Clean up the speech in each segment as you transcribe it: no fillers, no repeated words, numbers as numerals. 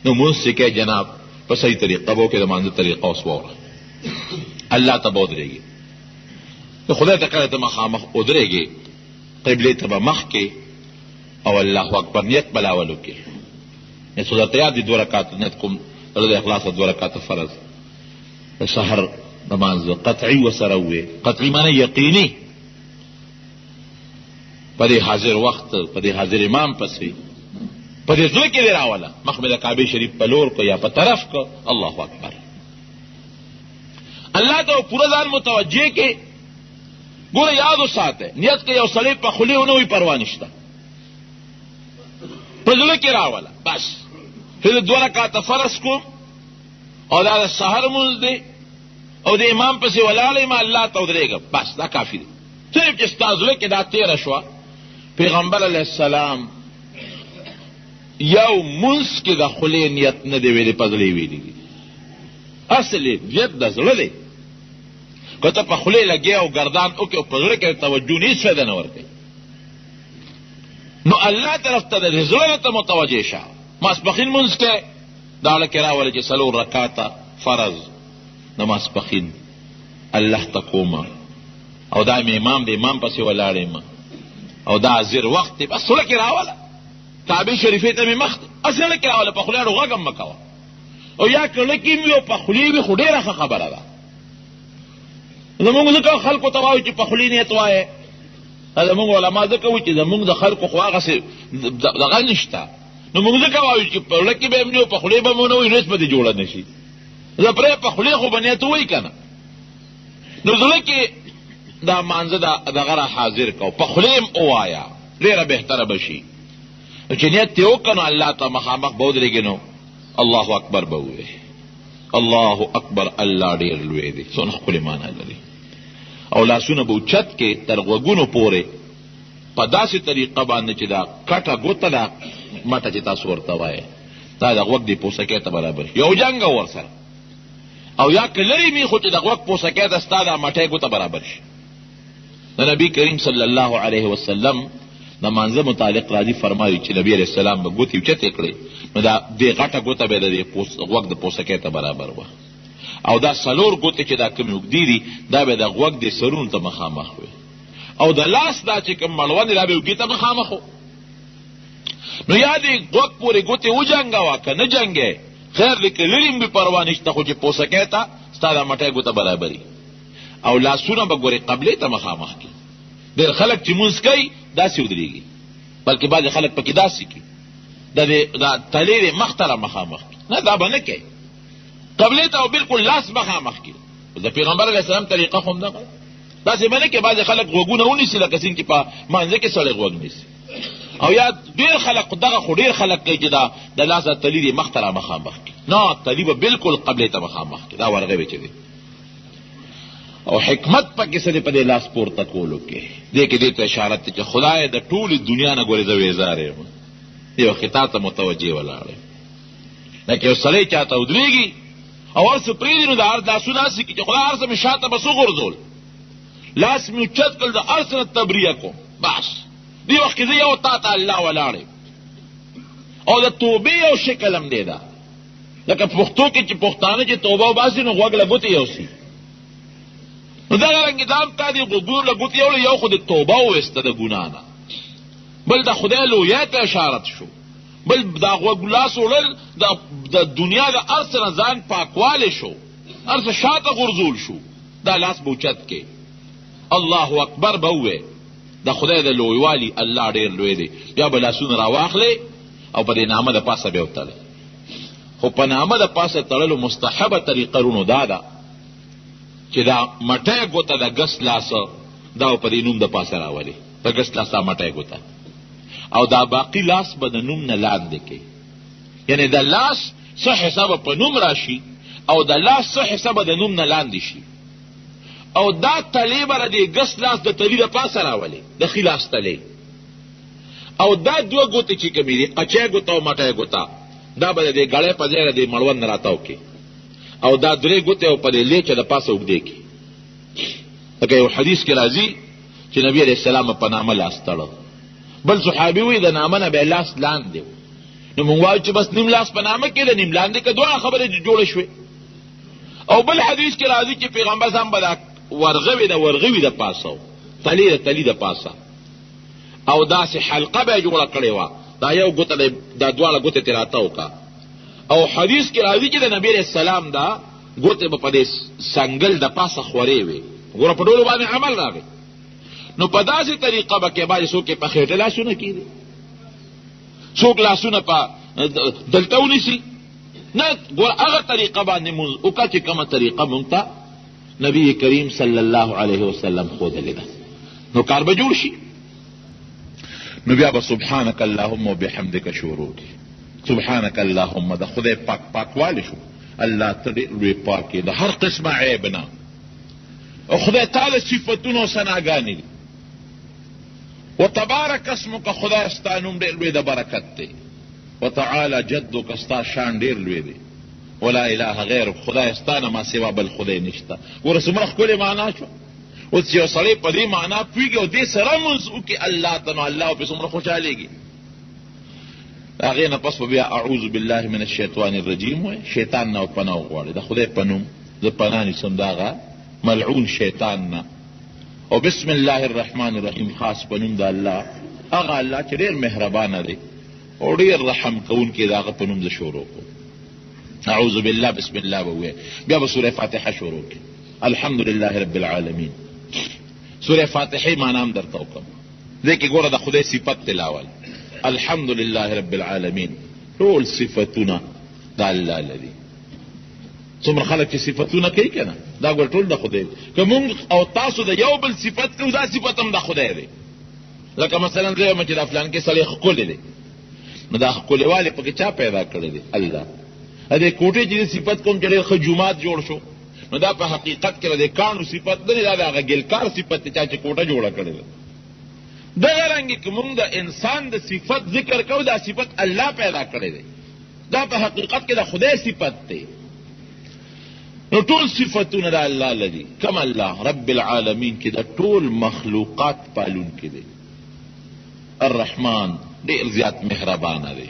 نو مونځ چې کوې جناب په صحیح طریقه به وکړې، د مانځه طریقه اوس واوره، الله ته به ودرېږي. نو خدای ته کله ته مخامخ ودرېږې، قبلې ته به مخ کې او الله اکبر نیت به لاول وکړې. څو درته یاد دي 2 رکعاته نیت کوم د اخلاصه 2 رکعاته فرض د سحر د مانځه قطعي ورسره ووې. قطعي معنی یقیني، په دې حاضر وخت په دې حاضر امام پسې په دې زړه کې دې راوله، مخ مې د کعبې شریف په لور کو یا په طرف کو، الله اکبر. الله ته پوره ځان متوجه کې. ګوره یاد وساته، نیت کې یو سړی په خولې ونه وي پروا نشته، په زړه کې راوله بس. پھر 2 رکعاته فرض کو او دا د سحر مونځ دی او د امام پسې ولاړ یم، الله ته ودرېږم، بس دا کافي دی. صرف چې ستا زړه کې دا تېره شوه. پیغمبر علیه السلام یو مونځ کې د خولې نیت نه دی ویلې، په زړه یې ویلي دي. اصل نیت د زړه دی. که ته په خولې لګې او ګردان وکړې او په زړه کې توجه نه، هېڅ فایده نه ورکوي. نو الله طرف ته د زړه ته متوجه شه. ماسپخین مونځ کې دا هلکې راوله چې 4 رکعاته فرض د ماسپخین الله ته کومه او دا مې امام د امام پسې ولاړ یم او دا حاضر وخت دی، بس زړه کې راوله. کعبې شریفې ته مې مخ اصل زړه کې راوله، په خولې غږ هم مه کوه. او یا کله کې مې او په خولې وي خو ډېره ښه خبره ده. زمونږ ځکه خلکو ته وایو چې په خولې نیت وایې، زمونږ علما ځکه وایي چې زمونږ د خلکو خو هغسې دغه نشته. نو موږ ځکه وایو چې په زړه کې به یې نه، په خولې به مو نه وایي، نو هېڅ به دې جوړه نه شي. زه پرې په خولې خو به نیت وایي که نه. نو زړه کې دا مانځه دغه را حاضر کو، په خولې هم ووایه، ډېره بهتره به شي. چې نیت دې وکړه نو الله ته مخامخ به ودرېږې، نو الله اکبر به ووایې. الله اکبر، الله ډېر لوی دی. څونه ښکلې معنا لري. او لاسونه به اوچت کې تر غوږونو پورې په داسې طریقه باندې چې دا کټه ګوته ده مټه چې تاسو ورته وایې، دا د غوږ دې پوسکې ته برابر شي. یو جنګ ورسره او یا که لرې وي خو چې د غوږ پوسکې ته ستا دا مټۍ ګوته برابر شي. د نبي کریم صلی الله علیه وسلم د مانځه متعلق راځي، فرمایي چې نبي علیه السلام به ګوتې اوچتې کړې نو دا دې غټه ګوته به د غوږ د پوسکې ته برابر وه، او دا 4 ګوتې چې دا کومې اوږدې دي دا به د غوږ د سرونو ته مخامخ وي، او د لاس دا چې کوم مړوند دا به اوږې ته مخامخ و. نو یا دې غوږ پورې ګوتې وجنګوه که نه جنګې خیر دی، که لرې هم بې پروا نشته، خو چې پوسکې ته ستا دا مټۍ ګوته برابري. او لاسونه به ګورې قبلې ته مخامخ کړي. ډېر خلک چې مونځ کوي داسې ودرېږي، بلکې بعضې خلک پکې داسې کړي، دا تلې دې مخ ته را مخامخ کړي. نه، دا به نه کوي، قبلې ته او بلکل لاس مخامخ کړي. د پیغمبر علیه السلام طریقه خو همدغه داسې به نه کوي. بعضې خلک غوږونه ونیسي لکه څنګه چې په مانځه کې سړی غوږ نیسي. او یا ډېر خلک دغه خو ډېر خلک کوي چې دا د لاس تلي دې مخ ته را مخامخ کړي. نه، تلي به بلکل قبلې ته مخامخ کړي، دا ورغې به چې دی. او حکمت پکې څه دی په دې لاس پورته کولو کې؟ دې کې دې ته اشاره ده چې خدای د ټولې دنیا نه ګورې زه ویزار یم، یو خطاب ته متوجه ولاړ یم. لکه یو سړی چاته ودرېږي او هر څه پرېږدي نو د هر لاسونه هسې کړي چې خدای هر څه مې شاته بس وغورځول، لاس مې اوچت کړل، د هر څه نه تبریه کوم، بس دې وخت کې زه یو تا ته الله ولاړ یم. او د توبې یو شکل هم دی دا، لکه پښتو کې چې پښتانه چې توبه وباسي نو غوږ له ګوتې یوسي، نو دغه رنګې دا هم تا دې غوږونو له ګوتې یوړې، یو خو د توبه وویسته د ګناه نه، بل د خدای لویۍ ته اشارت شو، بل دا غوږ لاس وړل د دنیا د هر څه نه ځان پاکوالی شو، هر څه شاته غورځول شو. دا لاس به اوچت کې الله اکبر به ووایې، د خدای د لویوالي الله ډېر لوی دی. بیا به لاسونه راواخلې او په دې نامه د پاسه به وتړې. خو په نامه د پاسه تړلو مستحبه طریقه رونو دا ده چې دا مټۍ ګوته د ګس لاسه دا په دې نوم د پاسه راولي، په ګس لاسه مټۍ ګوته، او دا باقي لاس به د نوم نه لاندې کې، یعنی د لاس څه حسابه په نوم راشي او د لاس څه حسابه د نوم نه لاندې شي. او دا تلې به د ګس لاس د تلې د پاسه راولي، د ښي لاس تلې. او دا 2 ګوتې چې کومې دي، قچۍ ګوته او مټۍ ګوته، دا به د ګړۍ په ځای د مړوند نه راتاو کې، او دا 3 ګوتې او په دې لیچه د پاسه اوږدې کې. لکه یو حدیث کې راځي چې نبي علیه السلام په نامه لاس تړه، بل صحابي وایي د نامه نه به لاس لاندې و، نو مونږ وایو چې بس نیم لاس په نامه کې ده، نیم لاندې که دواړه خبرې جوړې شوې. او بل حدیث کې راځي چې پیغمبر صاحب به دا ورغوي د پاسه تلی د پاسه او داسې حلقه به یې جوړه کړې وه، دا یو ګوته دا دواړه ګوتې ترې راته وکړه. او حدیث کې راځي چې د نبي علیه السلام دا ګوتې به په دې سنګل د پاسه خورې وې. ګوره په ټولو باندې عمل راغی. نو په داسې طریقه به کې باندې څوک یې په خېټه لاسونه کېدي، څوک لاسونه په دلته ونیسي نه. ګوره هغه طریقه باندې مونځ وکړه چې کومه طریقه مونږ ته نبی کریم صلی الله علیه وسلم ښودلې ده، نو کار به جوړ شي. نو بیا به سبحانک اللهم وبحمدک شروع کی. سبحانک اللهم د خدای پاکوالی شو، الله ته ډېر لوی پاک یې د هر قسمه عیب نه، او خدای تعالی صفتونه او ثناګانې دي. وتبارک اسمک، خدای ستا نوم ډېر لوی د برکت دی. وتعالی جدک، ستا شان ډېر لوی دی. ولا اله غیرک، خدای ستا نه ما سوا بل خدای نشته. ګوره څومره ښکلې معنا شوه. اوس چې یو سړی په دې معنا پوهېږي او دې سره لمونځ وکړي الله ته، نو الله پرې څومره خوشحالېږي. د هغې نه پس به بیا اعوذ بالله من الشیطان الرجیم وایي، شیطان نه پناه وغواړي. د خدای په نوم زه پناه نیسم د هغه ملعون شیطان نه. او بسم الله الرحمن الرحیم، خاص په نوم د الله، هغه الله چې ډېر مهربانه دی او ډېر رحم کوونکی د هغه په نوم زه شروع کوم. اعوذ بالله بسم الله به ووایي. بیا به سوره فاتحه شروع کړي. الحمد لله رب العالمین. سوره فاتحه معنا هم درته وکړم. دې کې ګوره د خدای صفت تلاول، الحمد لله رب العالمین، ټول صفتونه د الله لري. څومره خلک چې صفتونه کوي که نه، دا ګوره ټول د خدای دی. که مونږ او تاسو د یو بل صفت کوو، دا صفت هم د خدای دی. لکه مثلا زه یم چې دا فلان کې سړی ښکلی دی، نو دا ښکلیوالی پکې چا پیدا کړی دی؟ الله. دې کوټې چې صفت کوم چې ډېر ښه جومات جوړ شو، نو دا په حقیقت کې د کاڼو صفت نه دی، دا د هغه ګلکار صفت دی چا چې کوټه جوړه کړې ده. دغه رنګې که مونږ د انسان د صفت ذکر کوو، دا صفت الله پیدا کړی دی، دا په حقیقت کې د خدای صفت دی. نو ټول صفتونه د الله لري. کم الله رب العالمین کې د ټول مخلوقات پالونکی دی. الرحمن ډېر زیات مهربانه دی،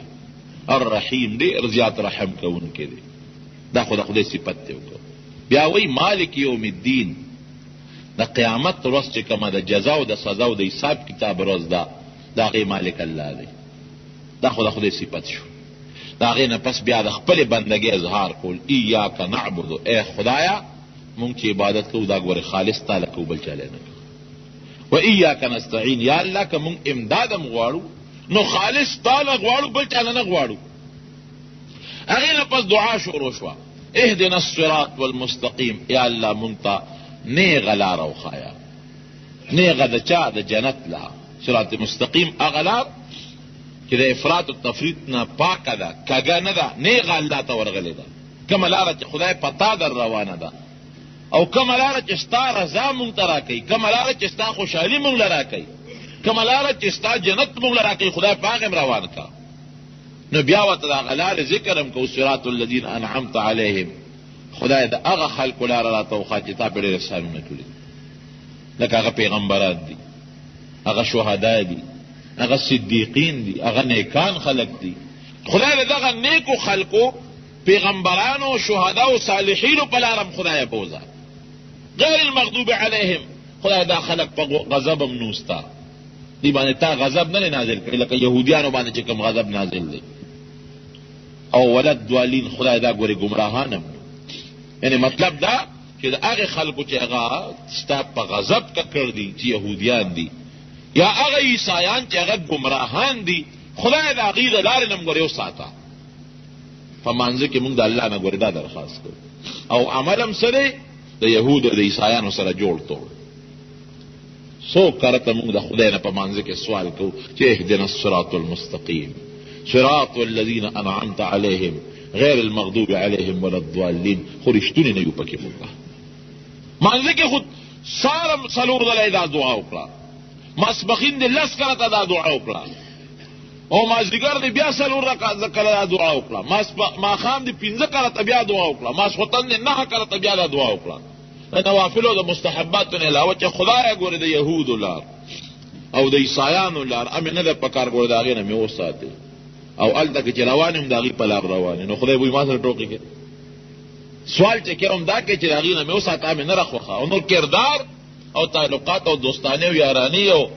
الرحیم ډېر زیات رحم کوونکی دی. دا خو د خدای صفت دی. بیا وی مالک یوم الدین، د قیامت ورځ چې کومه د جزا او د سزا او د حساب کتاب ورځ ده، د هغې مالک الله دی. دا خو د خدای صفت شو. د هغې نه پس بیا د خپلې بندګۍ اظهار کول، ایاک نعبدو، ای خدایا مونږ چې عبادت کوو دا ګورې خالص تا له کوو، بل چا له نه کوو. و ایاک نستعین، یا الله که مونږ امداد هم غواړو نو خالص تا له غواړو، بل چا له نه غواړو. هغې نه پس دعا شروع شوه، اهدنا الصراط والمستقیم، یا الله مونږ ته نیغه لاره وښایه. نیغه د چا؟ د جنت لاره. صراط مستقیم هغه لار چې د افراط و تفریط نه پاکه ده، کږه نه ده، نیغه الله ته ورغلې ده. کومه لاره چې خدای پتا در روانه ده، او کومه لاره چې ستا رضا مونږ ته راکوي، کومه لاره چې ستا خوشحالي مونږ له راکوي، کومه لاره چې ستا جنت مونږ له راکوي، خدای په هغې روان کا. نو بیا ورته د هغه لارې ذکر هم کوو، صراط الذین انعمت علیهم، خدای د هغه خلکو لاره راته وښایه چې تا پرې ډېر احسانونه کړي، لکه هغه پیغمبران دي، هغه شهدا دي، هغه صدیقین دي، هغه نیکان خلک دي. خدای د دغه نیکو خلکو پیغمبرانو شهدا او صالحینو په لاره هم خدای بوځه. غیر المغضوب علیهم، خدای دا خلک په غضب هم نوستا، دی باندې تا غضب نه نازل کړي، لکه یهودیانو باندې چې کوم غضب نازل دی. او ولد دوالین، خدای دا ګورې ګمراهان هم، یعنی مطلب دا چې د هغې خلکو چې هغه ستا په غضب ککړ دي چې یهودیان دي، یا هغه عیسایان چې هغه ګمراهان دي، خدای د هغې د لارې نه هم ګورې وساته. په مانځه کې مونږ د الله نه ګورې دا درخواست کوو. او عمل هم څه دی؟ د یهودو د عیسایانو سره جوړ توړ. څو کرته مونږ د خدای نه په مانځه کې سوال کوو چې اهدنا الصراط المستقیم، صراط الذین انعمت علیهم غیر المغضوب علیهم ولا الضالین. خو رښتونې نه یو پکې مونږ مانځه کې خود سارم څلور ځله دا دعا وکړه، ماسپښین دې 10 کرته دا دعا وکړه، او مازدیګر دې بیا څلور کله دا دعا وکړه، ماښام دې 15 کرته بیا دعا وکړه، ماسخوتن دې 9 کرته بیا دا دعا وکړه. د نوافلو د مستحباتو نه علاوه چې خدای ګورې د یهودو لار او د عیسایانو لار امې نه ده پکار، ګوره د هغې نه مې وساتې. او الته کې چې روان یم د هغې په لار روان نو خدای به ما سره ټوکې کوي. سوال چې کوم دا کې چې د هغې نه مې وساته مې نه راخوښه او نور کردار او تعلقات او دوستانې او یارانې او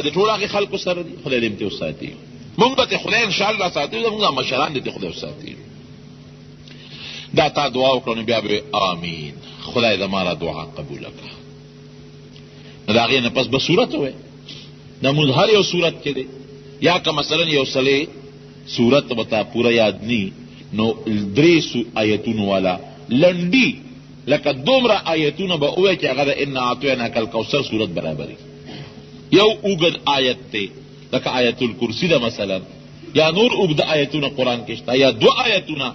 د ټول هغې خلکو سره دي. خدای دې مې ترې وساتي. مونږ به ته خدای انشاءالله ساتي، زمونږ مشران دې ته خدای وساتي. دا تا دعا وکړو نو بیا به آمین خدای زما را دعا قبوله کړه. نو د هغې نه پس به صورت ووایي. د مونځ هر یو صورت کې دی یا که مثلا یو سړی صورت به تا پوره یاد نی نو 3 آیتونو والا لنډي لکه دومره آیتونه به ووایي چې هغه د انا اعطیناک الکوثر صورت برابري. یو اوږد آیت دی لکه آیت الکرسی ده مثلا، یا نور اوږده آیتونه قرآن کې شته، یا 2 آیتونه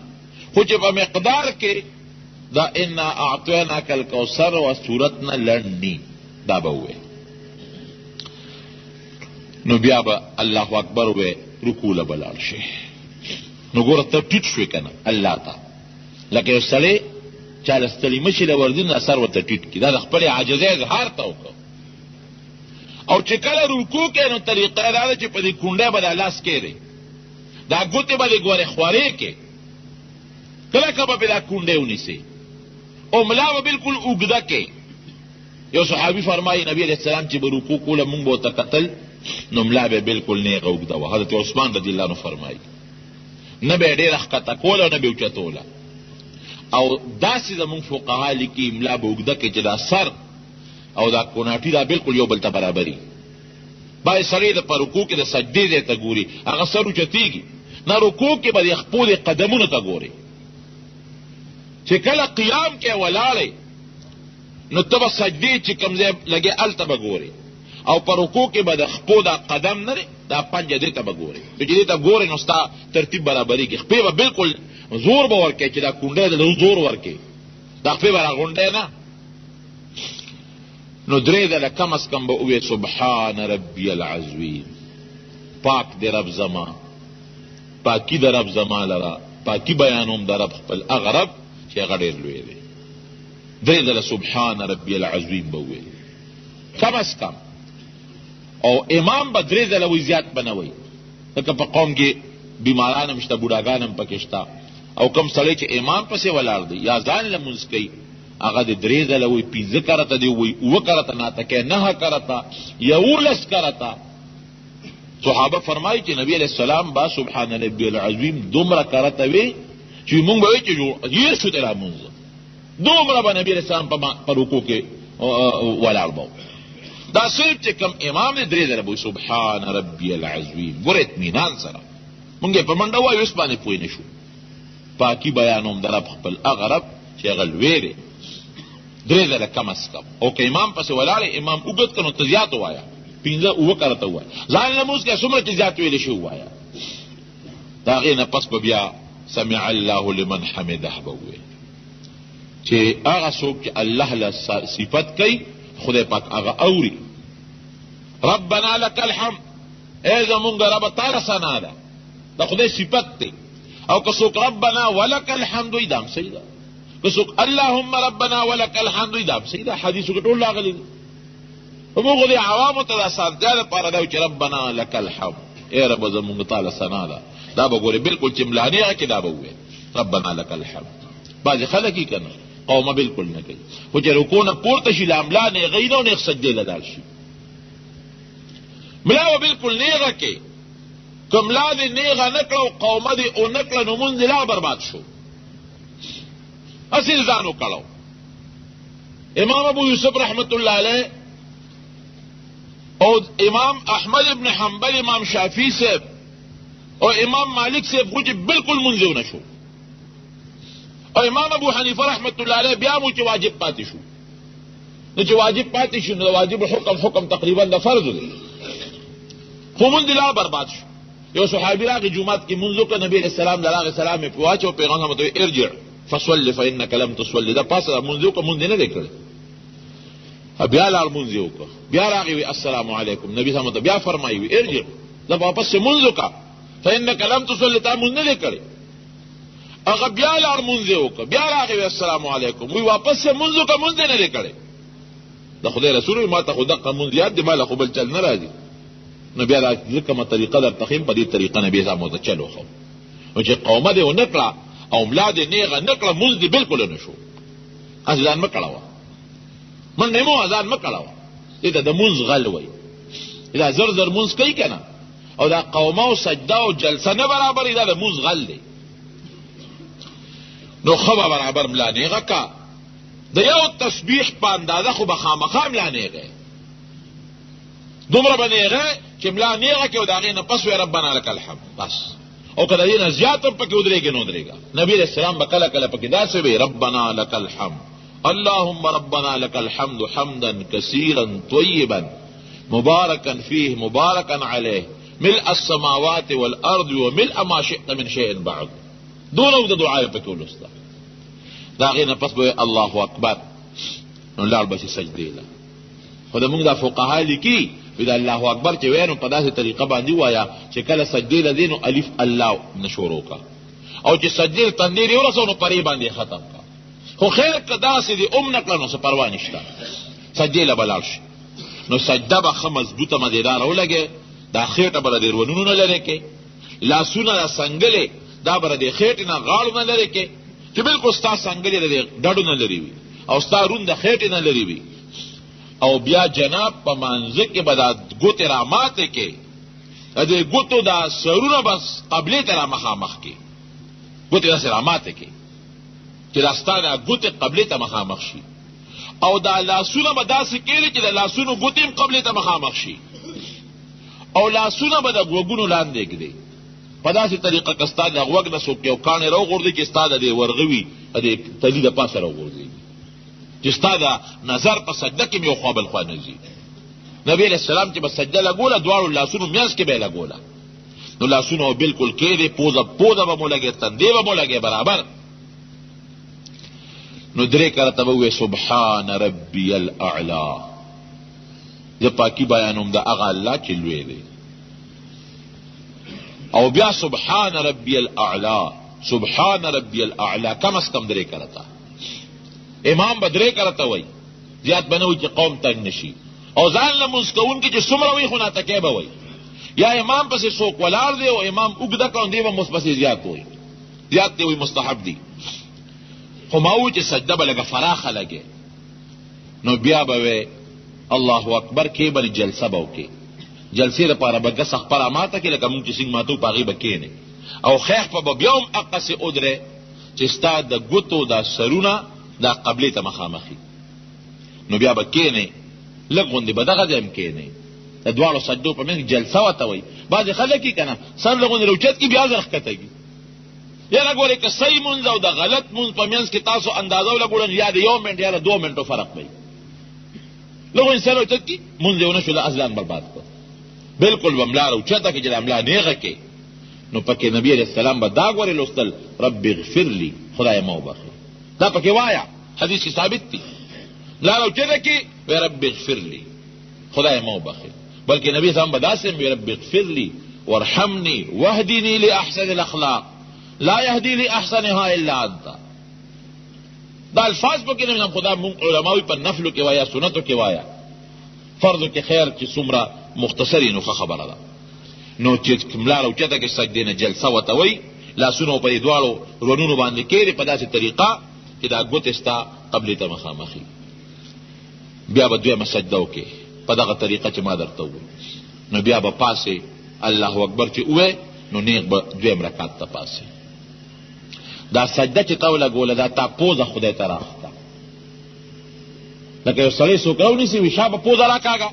خو چې په مقدار کې دا انا اعطیناک الکوثر و صورت نه لنډ نی دا به ووایي. نو بیا به الله اکبر وی رکوع له بلاړ شي. نو ګوره ته ټیټ شوې که نه الله ته، لکه یو سړی چاله ستړي مشي له ورځي نه اثر ورته ټیټ کړي، دا د خپلې عاجزۍ اظهار ته وکړه. او چې کله رکوع کوې نو طریقه یې دا ده چې په دې کونډۍ به دا لاس کېږدې، دا ګوتې به دې ګورې خوارې کې، کله که به پې دا کونډۍ ونیسې او ملا به بلکل اوږده کې. یو صحابي فرمایي نبي علیه السلام چې به رکوع کوله مونږ به ورته کتل نو ملا به بلکل نیغه اوږده وه. حضرت عثمان رضی الله عنه فرمایي نه به یې ډېره ښکته کوله او نه به یې اوچتوله. او داسې زمونږ فقها لیکي ملا به اوږده کې چې دا سر او دا کوناټي دا بلکل یو بل ته برابري. باید سړی د په رکوع کې د سجدې ځای ته ګوري، هغه سر اوچتېږي نه، رکوع کې به د خپو د قدمونو ته ګوري. چې کله قیام کې ولاړې نو ته به سجدې چې کوم ځای لګې هلته به ګورې، او په رکوع کې به د خپو دا قدم نه دی دا پنجه دې ته به ګورې. چې دې ته ګورې نو ستا ترتیب برابرېږي. خپې به بلکل زور به ورکوې چې دا کونډۍ ده زور ورکوې، دا خپې به راغونډی نه. نو 3 ځله کم از کم به ووایې سبحان ربی العظیم، پاک دی رب زما، پاکی د رب زما لره، پاکی بیانوم د رب خپل هغه رب چې هغه ډېر لوی دی. 3 ځله سبحان ربی العظیم به ووایې کم از کم. او امام به 3 ځله وایي، زیات به نه وایي، لکه په قوم کې بیماران هم شته، بوډاګان هم پکې شته. او کوم سړی چې امام پسې ولاړ دی یا ځان لمونځ کوي هغه د 3 ځله وایي، 15 کرته دی وایي، 9 کرته ناته 9 کرته 11 کرته. صحابه فرمایي چې نبی علیه السلام با سبحان ربی العظیم دومره کرته وی چې مونږ به وایي چې یې شو دی لمونځ، دومره به نبی علیه السلام په رکوع کې ولاړ به. دا صرف چې کوم امام دی 3 ځله به وایي سبحان ربی العظیم. ګوره اطمینان سره مونږ یې په منډه وایو اوس باندې پوه نه شو. پاکي بیانوم د رب خپل هغه رب چې هغه لوی دی. 3 ځله کم از کم. او که امام پسې ولاړې امام اوږد که نو ته زیات ووایه، 15 کرته ووایه. ځان لمونځ کې څومره چې زیات ویلی شي ووایه. د هغې نه پس به بیا سمع الله لمن حمده به ووایي چې هغه څوک چې الله له صفت کوي خدای پاک هغه اوري. ربنا لك الحمد، ای زمونږ رب تا له ثنا ده، د خدای صفت دی. او که څوک ربنا ولك الحمد وایي دا هم صحیح ده. که څوک اللهم ربنا ولك الحمد وایي دا هم صحیح ده. حدیثو کې ټول راغلي دي. موږ د عوامو ته د اسانتیا لپاره دا چې ربنا لك الحمد، ای رب زمونږ تا له ثنا ده، دا به ګورې بلکل چې ملانې هغه کې دا به ووایي ربنا لك الحمد. بعضې خلک یې که نه قومه بلکل نه کوي، خو چې رکوع نه پورته شي له ملا نیغوي نه او نیغ سجدې له لاړ شي. ملا به بلکل نیغه کې، که ملا دې نیغه نه کړه او قومه دې ونه کړه نو مونځ لا برباد شو. هسې ځان وکړو. امام ابو یوسف رحمت الله علیه او امام احمد ابن حنبل، امام شافعی صاحب او امام مالک صاحب خو چې بلکل مونځ ونه شو. او امام ابو حنیفه رحمت الله علیه بیا مو چې واجب پاتې شو. نو چې واجب پاتې شو نو واجب حکم تقریبا د فرض دی، خو مونځ لا برباد شو. یو صحابي راغی جمعات کې مونځ وکړه، نبی علیه السلام د هغې سلام یې پرې واچو، پیغمبر ته وایي ارجع فصل فانک لم تصلي. دا پاسه مونځ وکړه، مونځ یې نه دی کړی. بیا لاړ مونځ یې وکړه، بیا راغی وی السلام علیکم، نبي صلی الله علیه وسلم بیا فرمایي وی ارجع، دا واپس مونځ وکړه فانک لم تصلي، تا مونځ نه دی کړی. هغه بیا لاړ مونځ یې وکړه، بیا راغی وی السلام علیکم، وی واپس مونځ وکړه، مونځ نه دی کړی. د خدای رسول ما ته خو دقه مونځ یاد دی، ما له خو بل چل نه راځي. نو بیا دا ځکه طریقه در تخیم په دې طریقه نه بیا ځامو ته چلو خو نو چې قومه دې ونکړه او ملا دې نیغه نکړه مونځ دې بالکل نه شو ځان مه کړوه من نمو ځان مه کړوه دې ته د مونځ غل وایي دا زر زر مونځ کوي که نه او دا قومه او سجده او جلسه نه برابرې دا د مونځ غل دی نو ښه به برابر ملا نیغه کا د یو تسبیح په اندازه خو به خامخا ملا نیغه دومره به نیغه چې ملا نیغه کې او د هغې نه پس وی ربنا لک الحمد بس او که د دې نه زیات هم پکې ودرېږي نو ودرېږه نبي علیه السلام به کله کله پکې داسې وی ربنا لک الحمد اللهم ربنا لك الحمد حمدا كثيرا طيبا مباركا فيه مباركا عليه ملء السماوات والارض وملء ما شئت من شيء بعد دونه د دعای په کولو ستا دا غینه پس به الله اکبر نو لاړ به سجدې له خو د موږ د فقها لیکي دا الله اکبر چې وینو په داسې طریقه باندې وایا چې کله سجدې له دینو الف الله نشورو کا او چې سجدې تندیر یو رسونو پرې باندې ختم کا خو خیر که داسې دې نکړه نو څه پروا نشته سجدې له به لاړ شي نو سجده به ښه مضبوطه مزېداره ولګې دا خېټه به د دې رونونو نه لرې کې لاسونه دا سنګلې دا به د دې خېټې نه غاړو نه لرې کې چې بلکل ستا سنګلې د دې ډډو نه لرې وي او ستا رون د خېټې نه لرې وي او بیا جناب په مانځه کې به دا ګوتې راماتې کې د دې ګوتو دا سرونه بس قبلې ته رامخامخ کې ګوتې داسې راماتې کې چې دا ستا دا ګوتې قبلې ته مخامخ شي او دا لاسونه به داسې کېږي چې د لاسونو ګوتې هم قبلې ته مخامخ شي او لاسونه به د غوږونو لاندې ږدي په داسې طریقه که ستا د غوږ نه څوک یو کاڼی راوغورځي چې ستا د دې ورغوي د دې تلي د پاسه راوغورځي چې ستا د نظر په سجده کې م یو خوا بل خوا نه ځي نبي علیه السلام چې به سجده لګوله دواړو لاسونو منځ کې به یې لګوله نو لاسونه بالکل کېدې پوزه به مو لګې تندې به مو لګې برابر نو درې کرته به ووایې سبحان ربي الاعلی زه پاکي بیانوم د هغه الله چې لوی دی او بیا سبحان ربي الاعلی سبحان ربي الاعلی کم از کم درې کرته امام به درې کرته وایي زیات به نه وایي چې قوم تنګ نشي او ځان له مونځ کوونکي چې څومره وایي خو ناټکی به وایي یا امام پسې څوک ولاړ دی او امام اوږده کړ دی به پسې زیات وایي زیات دی وایي مستحب دی خو ما وایي چې سجده به لږه فراخه لګې نو بیا به وی الله اکبر کې بل جلسه به وکړې جلسې لپاره به ګس خپله ماته کې لکه مونږ چې سینګ ماتو په هغې به کښېنې او خیخ به بیا هم هغسې ودرې چې ستا د ګوتو دا سرونه دا قبلې ته مخامخي نو بیا به کښېنې لږ غوندې به دغه ځای هم کښېنې د دواړو سجدو په منځ جلسه ورته وایي بعضې خلک یې که نه سر له غوندې راوچت کړي بیا زر ښکته کړي یاره ګورې که صحیح مونځ او د غلط مونځ په منځ کې تاسو اندازه ولګوړن یا د 1 منټ یا د 2 منټو فرق وي لږ غوندې سر راوچت کړي مونځ یې ونه شو له ازلان برباد کړ بالکل به ملا راوچته کړي چې د ملا نیغه کې نو پکې نبي علیه السلام به دا ګورې لوستل رب اغفر لي خدای ما وبخښي دا پکې وایه حدیث کې ثابت دي لا راوچته کړي وی رب اغفر لي خدای ما وبخښي بلکې نبی صاحب به داسې وی رب اغفر لي وارحمني واهدني لاحسن الاخلاق لا يهدي لاحسنها الا انت دا الفاظ پکې نه خدا مونږ علماوی په نفلو کې وایا سنتو کې وایا فرضو کې خیر چې څومره مختصری نو خبره ده نو چې ملا راوچته کې سجدې نه جلسه ورته وایي لاسونه په دې دواړو رونونو باندې کېږدي په داسې طریقه چې دا ګوتې ستا قبلې ته مخامخي بیا به دویمه سجده وکړې په دغه طریقه چې ما درته وویل نو بیا به پاسې الله اکبر چې ووایې نو نیغ به دویم رکعت ته پاسې دا سجده چې تا ولګوله دا تا پوزه خدای ته راخته لکه یو سړی څوک راونیسي وي شا به پوزه راکاږه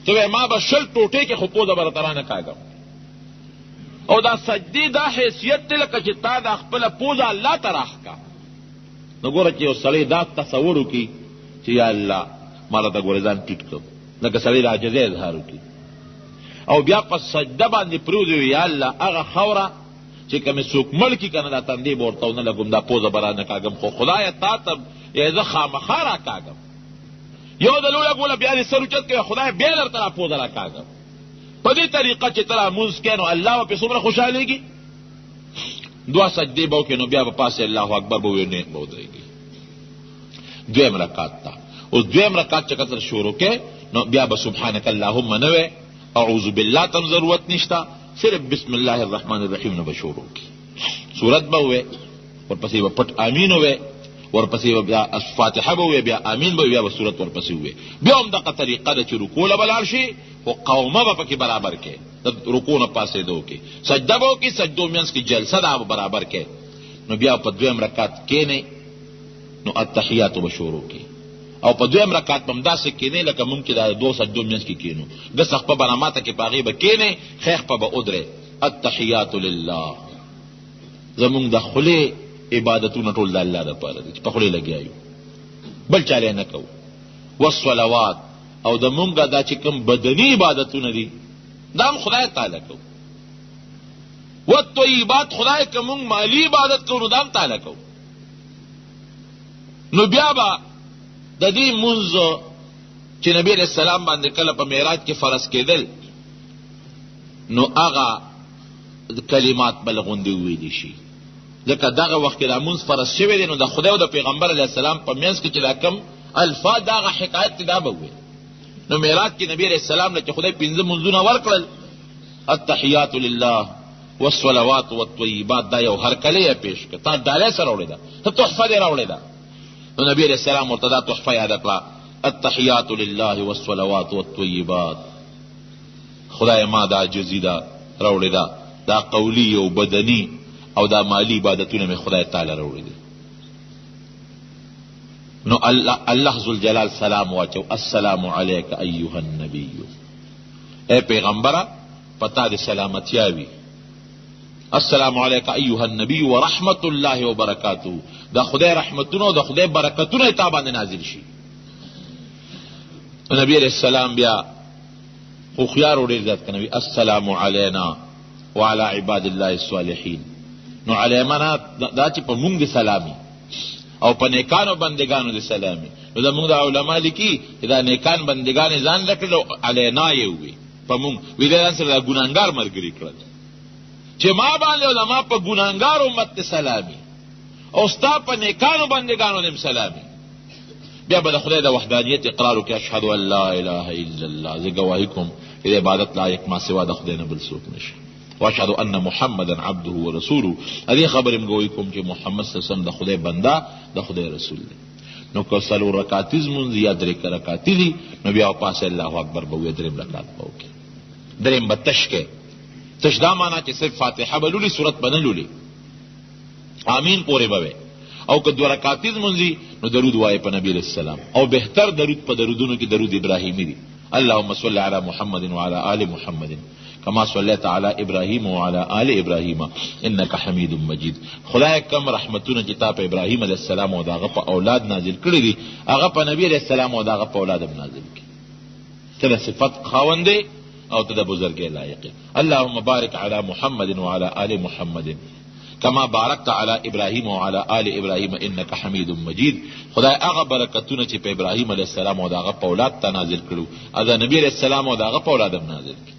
ته وایې ما به 20 ټوټې کې خو پوزه به راته رانه کاږم او دا سجدې دا حیثیت دی لکه چې تا دا خپله پوزه الله ته راښکه نو ګوره چې یو سړی دا تصور وکړي چې یا الله ما راته ګوره ځان ټیټ کړم لکه سړی د عاجزۍ اظهار وکړي او بیا په سجده باندې پرېوځي وي یا الله هغه خاوره چې که مې څوک مړ کړي که نه دا تندې به ورته ونه لګم دا پوزه به رانه کاږم خو خدایه تا ته یا زه خامخا راکاږم یو د لوړه ګوله بیا دې سر اوچت کوي خدای بیا درته را پوزه راکاږم په دې طریقه چې ته را مونځ کوې نو الله به پې څومره خوشحالېږي دوه سجدې به وکړې نو بیا به پاسې الله اکبر به ووایې نیغ به ودرېږي دویم رکعت ته اوس دویم رکعت چې کله شروع کې نو بیا به سبحانک اللهم نه وی اعوذ باللہ تم ضرورت نشتا، صرف بسم اللہ الرحمن الرحیم نے بشورو کی سورت بوے ورپسی و پٹ آمین ہوئے ورپسی و بیا فاتحہ بوے بیا آمین بوے بیا سورت ورپسی ہوئے بیا هم دقا طریقہ دا چی رکو لبلال شی و قومہ با پکی برابر کے رکو نا پاسے دو کی سجدہ بو کی سجدو مینس کی جلسہ دا برابر کے نو بیا پا دویم رکات کینے نو التحیات بشورو کی او په دویم رکعت بم داسې کینې لکه مونږ چې دا دو سجدو منځ کې کینو ګسخ په بناماته کې په هغې به کینې خیخ په به ادرې التحیات لله زمونږ د خولې عبادتونه ټول د الله دپاره دي چې په خولې لګیا یو بل چاله نه کوو والصلوات او د مونږ دا چې کوم بدني عبادتونه دي دا هم خدای تعالی کوو والطیبات خدای که مونږ مالی عبادت کوو نو دا هم تعالی کوو نو بیا به د دې منځ چې نبی علیہ السلام باندې کله په معراج کې فرض کېدل نو هغه کلمات بلغوندې ویلی شي ځکه دغه وخت کې دا منځ فرض شوی دی نو د خدای او د پیغمبر علیه السلام په منځ کې چې دا کم الفاظ د هغه حکایت دا به وي نو معراج کې نبی علیہ السلام له چې خدای پنځه منځونه ورکړل التحیات لله والصلوات والطیبات دا یو هرکلی یې پیش کړ تا ډالۍ سره راوړې ده ته تحفه دې راوړې ده نو نبی علیہ السلام ورته دا تحفه یاد کړه التحیات لله والصلوات والطیبات خدای ما دا جزی دا راوړې ده دا قولی او بدنی او دا مالی عبادتونه می خدای تعالی راوړي دي نو الله ذوالجلال سلام واچو السلام علیک ایها النبی اے پیغمبره پتا دې سلامتیا وي السلام علیک ایها النبی ورحمت الله وبرکاته دا خدای رحمتونه دا خدای برکتونه تا باندې نازل شي نبی علیہ السلام بیا خو خيار ډیر ذات کنه السلام علینا وعلى عباد الله الصالحین نو علیمنا دا چې په مونږ دي سلامي او په نیکانو بندگانو دي سلامي نو دا مونږ د علماء لیکي دا نیکان بندگان ځان لکړو علینا یې وي په مونږ وی دا سره ګناګار مرګري کړل چې ما باندې او ما په ګناګار امت سلامي او ستا په نیکانو بندگانو دم سلامي بیا به د خدای د وحدانیت اقرار وکړي اشهد ان لا اله الا الله زه ګواهي کوم چې د عبادت لایق ما سوا د خدای نه بل څوک نشي واشهد ان محمدا عبده ورسوله دې خبرې ګواهي کوم چې محمد صلی الله علیه وسلم د خدای بنده د خدای رسول دی نو که څلور رکعات مونځ یا درې رکعات دي نو بیا پاسه الله اکبر به وي درې رکعات به وکړي درې به تشکه تش دا معنا چې صرف فاتحه بلولي سورت بنلولي آمین پورې به او که دو رکعات مونځي نو درود وایي په نبی علیہ السلام او بهتر درود په درودونو کې درود ابراهیمی دی اللهم صل علی محمد وعلى آل محمد كما صليت على ابراهيم وعلى آل ابراهيم انك حميد مجيد خدای کم رحمتونه چې تا په ابراهیم علیہ السلام او داغه په اولاد نازل کړی دي هغه په نبی علیہ السلام او داغه په اولاد هم نازل کړي ته صفات خاوندې او ته د بزرګۍ لایق اللهم بارك على محمد وعلى آل محمد كما باركت على ابراهيم وعلى آل ابراهيم انك حميد مجيد خدای هغه برکتونه چې په ابراهیم علیہ السلام او داغه په اولاد ته نازل کړو اذا نبی علیہ السلام او داغه په اولاد هم نازل کړي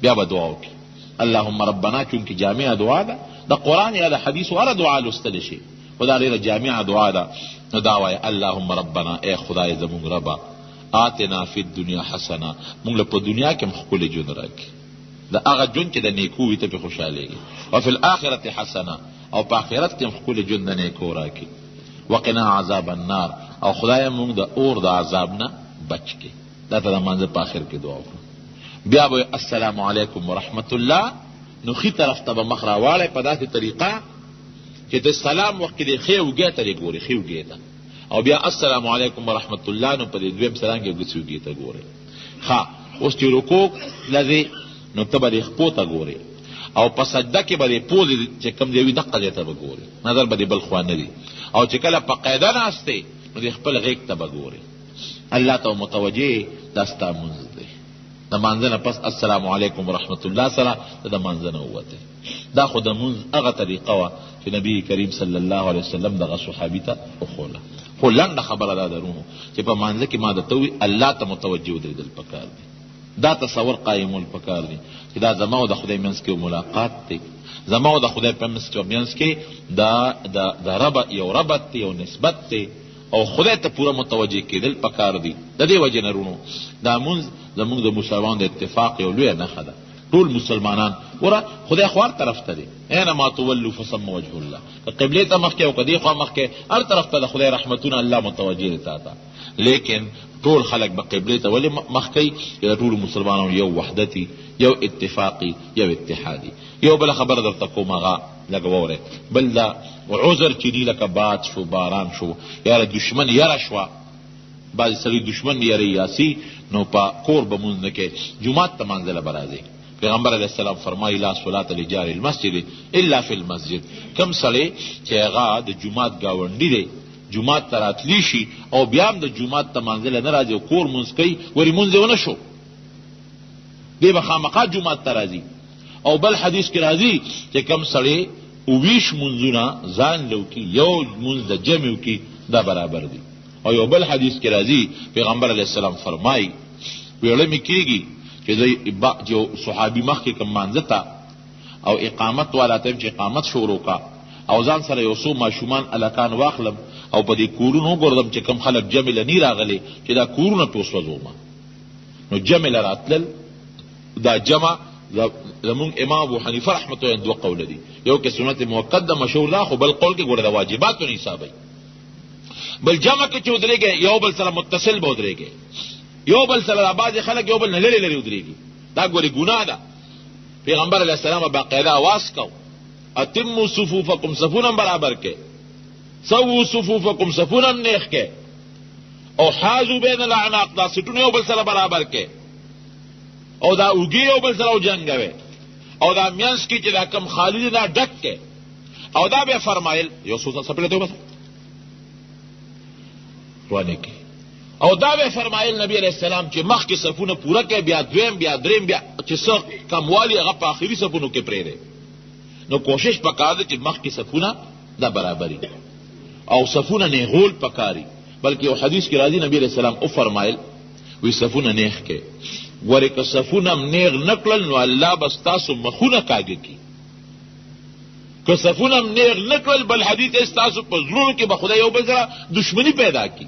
بیا به دعا وکړي اللهم ربنا چونکه جامع دعا ده د قران یا د حدیث وره دعا لوستل شي خدای ډیره جامع دعا ده نو دا وایي اللهم ربنا اے خدای زموږ رب آتنا فی الدنیا حسنه موږ له په دنیا کې مخکول ژوند راکړي دا هغه ژوند چې د نیکو وي ته په خوشالېږي او فی الاخرة حسنه او په آخرت کې مخکول ژوند د نیکو راکړي وقنا عذاب النار او خدای موږ د اور د عذاب نه بچ کړي دا ته د منځ په آخر کې دعا وکړو بیا به السلام علیکم ورحمت الله نو خي طرف ته به مخ راواړی په داسې طریقه چې د سلام وخت کې د ښې اوږې ته دې ګورې ښې اوږې ته او بیا السلام علیکم ورحمت الله نو په دې دویم سلام کې ګوتې اوږې ته ګورې ښه اوس چې رکوع لذې نو ته به دې خپو ته ګورې او په سجده کې به دې پوزې چې کوم دی وي دقه ځای ته به ګورې نظر به دې بل خوا نه دي او چې کله په قاعده ناستې نو دې خپل غیږ ته به ګورې الله ته متوجه دا ستا مونځ دی د مانځنه پس السلام علیکم ورحمت الله سره د مانځنه ووته دا خو د مونځ هغه طریقه وه چې نبی کریم صلی الله علیه وسلم دغه صحابي ته وښوله خو لنډه خبره دا درونو چې په مانځه کې ما درته ووي الله ته متوجه ودرېدل پکار دي دا تصور قایمول پکار دي چې دا زما او د خدای منځ کې ملاقات دی زما او د خدای په منځ کې دا رب یو ربط دی یو نسبت دی او خدای ته پورا متوجه کېدل پکار دي. د دې وجه نه رونو دا مونږ زمونږ د مسلمانانو د اتفاق یو لویه نښه ده. ټول مسلمانان ورا خدای خوار طرف ته دي، اینما تولوا فثم وجه الله، که قبله ته مخکې او کدی خوا مخکې هر طرف ته د خدای رحمتونه الله متوجه دي تا ته. لیکن ټول خلق به قبله ته ولې مخکې چې ټول مسلمانانو یو وحدتي، یو اتفاقی، یو اتحادی. یو بل خبر درته کوم هغه لږ واورئ. بل دا عذر چې دی لکه باد شو، باران شو، یاره دشمن یاره شوه، بعضې سړي دشمن یاره یاسي، نو په کور به مونځ نه کوې، جومات ته مانځله به راځئ. پیغمبر علیه السلام فرمایي لا صلات لجار المسجد الا فی المسجد. کم سړی چې هغه د جومات ګاونډي دی، جومات ته راتلی شي او بیا هم د جومات ته مانځله نه راځي او کور مونځ کوي، ورې مونځ یې ونه شو، دی به خامخا جومات ته راځي. او بل حدیث کې راځي چې کم سړی 20 منځونه ځان لوکي، یو منځ د جمع وکي، دا برابر دي. او یو بل حدیث کې راځي پیغمبر علیه السلام فرمایي ویړه مې کېږي چې جو صحابي مخکې کوم مانځه ته او اقامت والا ته چې اقامت شروع کا او ځان سره یو څو ماشومان الکان واخلم او په دې کورونو وګورم چې کوم خلک جمع لنی راغلي چې دا کورونه پې وسوځوم، نو جمع لراتلل. دا جمع زمونږ امام ابو حنیفه رحمت الله دوه قول دي، یو کې سنت مؤکده مشهور ده، خو بل قول کې ګوره د واجباتو نه حسابوي. بل جمع کې چې ودرېږي یو بل سره متصل به ودرېږي، یو بل سره بعضې خلک یو بل نه لرې لرې ودرېږي، دا ګورې ګناه ده. پیغمبر علیه السلام باقاعده اواز کو اتموا صفوفکم، صفونه برابر کې، سووا صفوفکم، صفونه نیخ کې، او حازوا بین الاعناق، دا سټونه یو بل سره برابر کې، او دا اوږې یو بل سره وجنګوي، او دا منځ کې چې دا کم خالی دی دا ډک کې. او دا بیا فرمایل یو څو څپېړه ته وباسه روانې کې. او دا بیا فرمایل نبی علیه السلام چې مخکې صفونه پوره کې، بیا دویم بیا دریم بیا چې څه کموالی هغه په آخري صفونو کې پرېږدی. نو کوشش پکار دی چې مخکې صفونه دا برابري او صفونه نیغول پکاري. بلکې یو حدیث کې راځي نبی علیه السلام او فرمایل وی صفونه نیغ کې، ورې که صفونه نیغ نکړل نو الله به ستاسو مخونه کاږه کي، که صفونه نیغ نکړل بل حدیث ستاسو په زړونو کې به خدای یو بل سره دشمنی پیدا کی.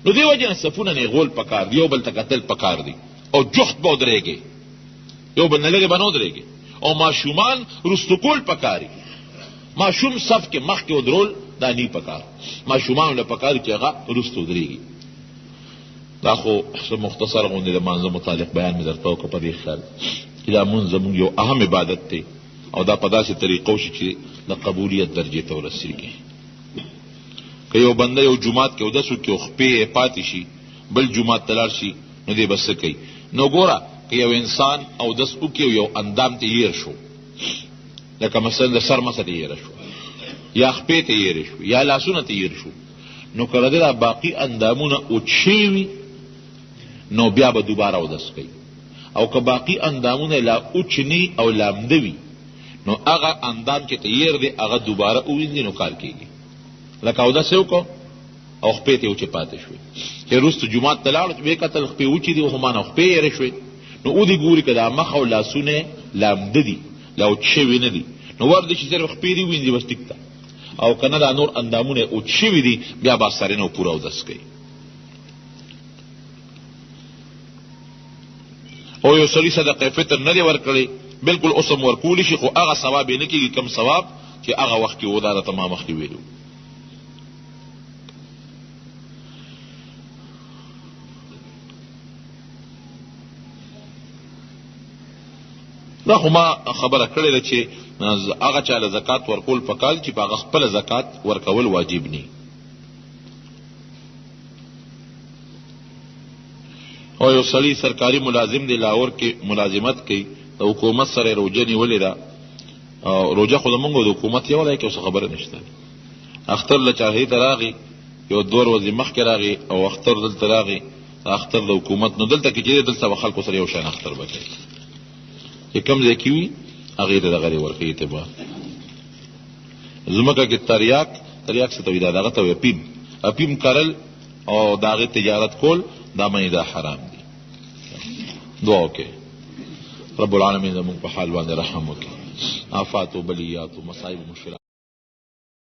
نو دی وجه نه صفونه نیغول پکار دی، یو بل ته کتل پکار دی، او جخت به ودرېږي، یو بل نه لرې به نه ودرېږي. او ماشومان رستو کول پکاري، ماشوم صف کې مخکې ودرول دا نی پکار، ماشومان له پکاري چې هغه رستو ودرېږي. دا خو مختصر غوندې د مانځه متعلق بیان مې درته وکړ په دې خیال چې دا مونځ زموږ یو اهم عبادت دی، او دا په داسې طریقو شي چې د قبولیت درجې ته ورسېږي. که یو بنده یو جومات کې اودس وکړي او خپې یې پاتې شي، بل جومات ته لاړ شي، نو دی به څه کوي؟ نو ګوره که یو انسان اودس وکړي او یو اندام ته یېر شو، لکه مثلا د سر مسه ته یېره شو، یا خپې ته یېرې شو، یا لاسونه ته یېر شو، نو که د دا باقي اندامونه اوچ شوي وي نو بیا به دوباره اودس کوي. او که باقي اندامونه لا اوچ نی او لامده وي نو هغه اندام چې ته یېر دی هغه دوباره ووینځي نو کار کېږي. لکه اودس یې وکړو او خپې ته اوچې پاتې شوې، چې وروسته جومات ته لاړو ویې کتل خپې اوچې دي، خو مانه خپې یېرې شوې، نو او دې ګوري که دا مخ او لاسونه لامده دي، لا اوچ شوي نه دي، نو ور دی چې صرف خپې دي ووینځي بس ټیک ده. او کنه دا نور اندامونه اوچ شوي دي بیا به سرینه پوره اودس کوي. او یو سړي صدقه فطر نه دی ورکړی، بلکل اوس هم ورکولی شي، خو هغه ثواب یې نه کېږي کم ثواب چې هغه وخت کې و. دا درته ما مخکې ویلو. دا خو ما خبره کړې ده چې هغه چاله زکات ورکول پکار چې په هغه خپله زکات ورکول واجب ني. او یو سړي سرکاري ملازم دی، لاهور کې ملازمت کوي، د حکومت سره روجه نیولې ده، روجه خو زمونږ د حکومت یو دی کې اوس خبره نشته. اختر له چاهي ته راغی، یو 2 ورځې مخکې راغی او اختر دلته راغی، اختر د حکومت نو دلته کې چې دلته به خلکو سره یو شان اختر به کوي، چې کوم ځای کې وي هغې ته دغه ورکوي اعتبار. ځمکه کې تریاک څه ته وایي؟ دا دغه ته وایي اپیم کرل او د هغې تجارت کول، دا منې دا حرام دي. دعا وکړئ رب العالمین زموږ په حال باندې رحم وکړي، آفات و بلیات و مصائب و مشکلات